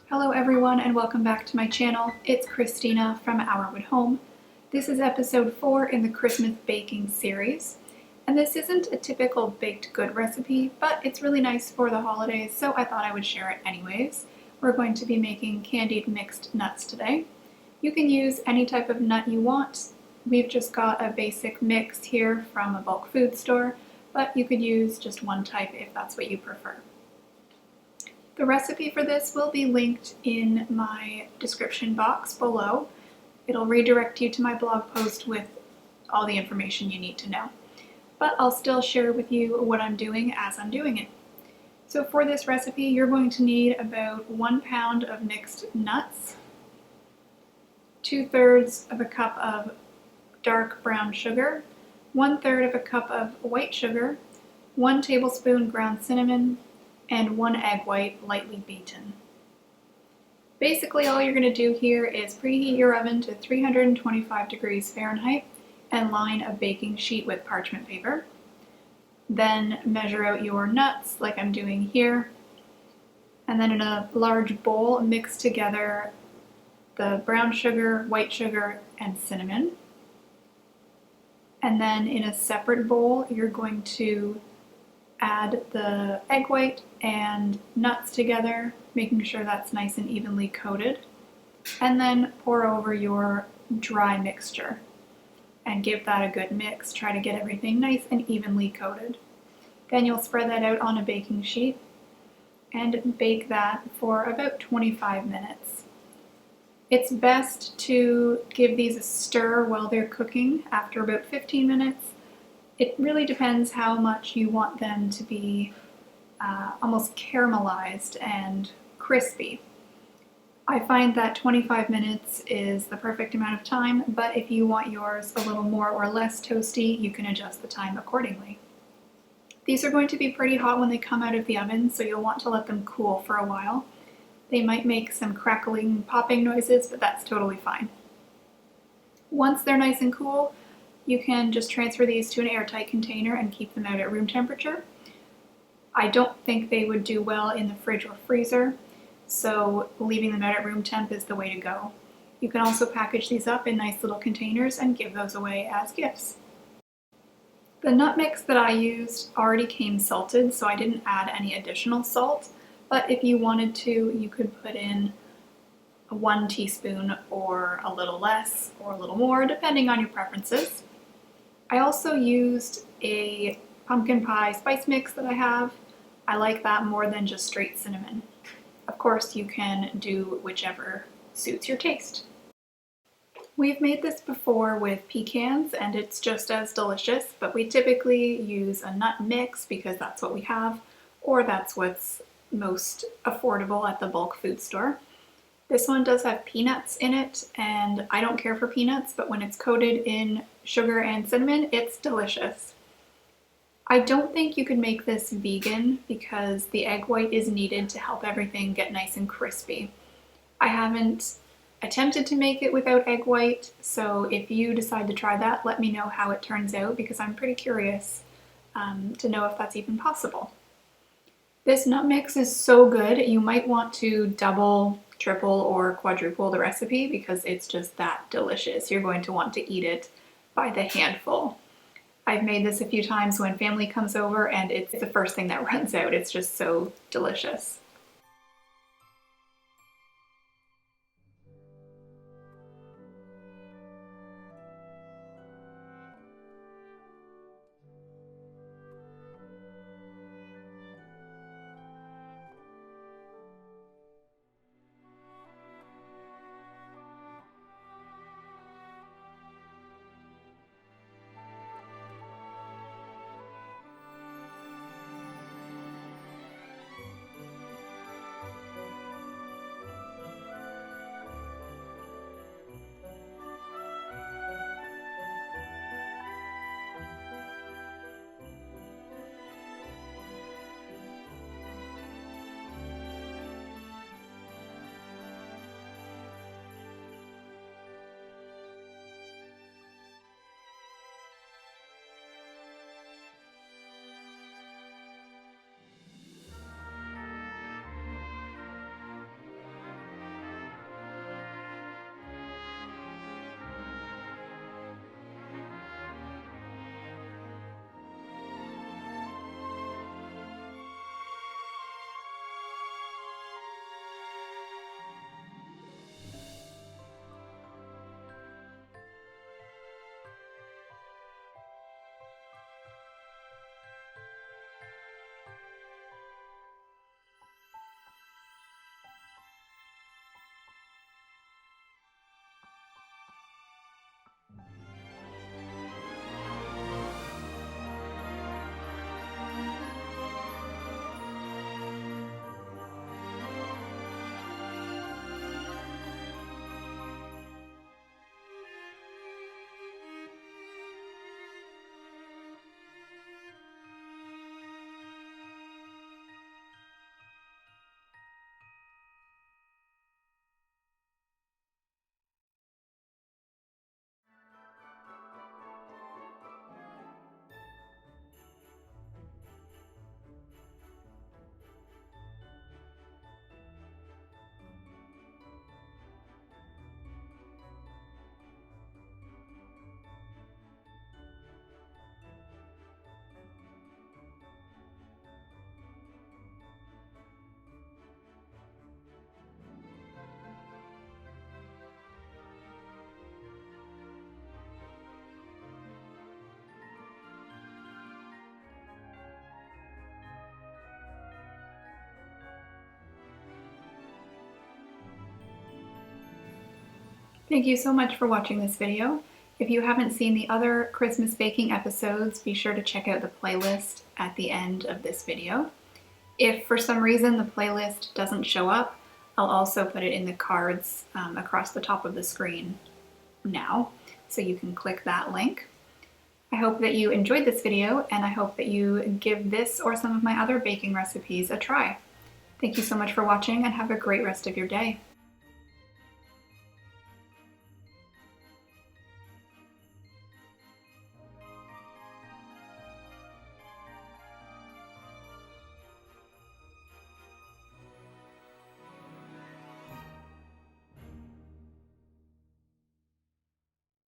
Hello everyone and welcome back to my channel. It's Christina from Our Wood Home. This is episode 4 in the Christmas baking series. And this isn't a typical baked good recipe, but it's really nice for the holidays, so I thought I would share it anyways. We're going to be making candied mixed nuts today. You can use any type of nut you want. We've just got a basic mix here from a bulk food store, but you could use just one type if that's what you prefer. The recipe for this will be linked in my description box below. It'll redirect you to my blog post with all the information you need to know. But I'll still share with you what I'm doing as I'm doing it. So for this recipe, you're going to need about 1 pound of mixed nuts, 2/3 of a cup of dark brown sugar, 1/3 of a cup of white sugar, 1 tablespoon ground cinnamon, and 1 egg white lightly beaten. Basically all you're going to do here is preheat your oven to 325 degrees Fahrenheit and line a baking sheet with parchment paper. Then measure out your nuts like I'm doing here, and then in a large bowl mix together the brown sugar, white sugar, and cinnamon. And then in a separate bowl you're going to add the egg white and nuts together, making sure that's nice and evenly coated, and then pour over your dry mixture and give that a good mix. Try to get everything nice and evenly coated. Then you'll spread that out on a baking sheet and bake that for about 25 minutes. It's best to give these a stir while they're cooking after about 15 minutes. It really depends how much you want them to be almost caramelized and crispy. I find that 25 minutes is the perfect amount of time, but if you want yours a little more or less toasty, you can adjust the time accordingly. These are going to be pretty hot when they come out of the oven, so you'll want to let them cool for a while. They might make some crackling, popping noises, but that's totally fine. Once they're nice and cool, you can just transfer these to an airtight container and keep them out at room temperature. I don't think they would do well in the fridge or freezer, so leaving them out at room temp is the way to go. You can also package these up in nice little containers and give those away as gifts. The nut mix that I used already came salted, so I didn't add any additional salt, but if you wanted to, you could put in 1 teaspoon or a little less or a little more, depending on your preferences. I also used a pumpkin pie spice mix that I have. I like that more than just straight cinnamon. Of course, you can do whichever suits your taste. We've made this before with pecans and it's just as delicious, but we typically use a nut mix because that's what we have, or that's what's most affordable at the bulk food store. This one does have peanuts in it, and I don't care for peanuts, but when it's coated in sugar and cinnamon, it's delicious. I don't think you could make this vegan because the egg white is needed to help everything get nice and crispy. I haven't attempted to make it without egg white, so if you decide to try that, let me know how it turns out because I'm pretty curious to know if that's even possible. This nut mix is so good, you might want to double, triple, or quadruple the recipe because it's just that delicious. You're going to want to eat it by the handful. I've made this a few times when family comes over and it's the first thing that runs out. It's just so delicious. Thank you so much for watching this video. If you haven't seen the other Christmas baking episodes, be sure to check out the playlist at the end of this video. If for some reason the playlist doesn't show up, I'll also put it in the cards across the top of the screen now, so you can click that link. I hope that you enjoyed this video, and I hope that you give this or some of my other baking recipes a try. Thank you so much for watching, and have a great rest of your day.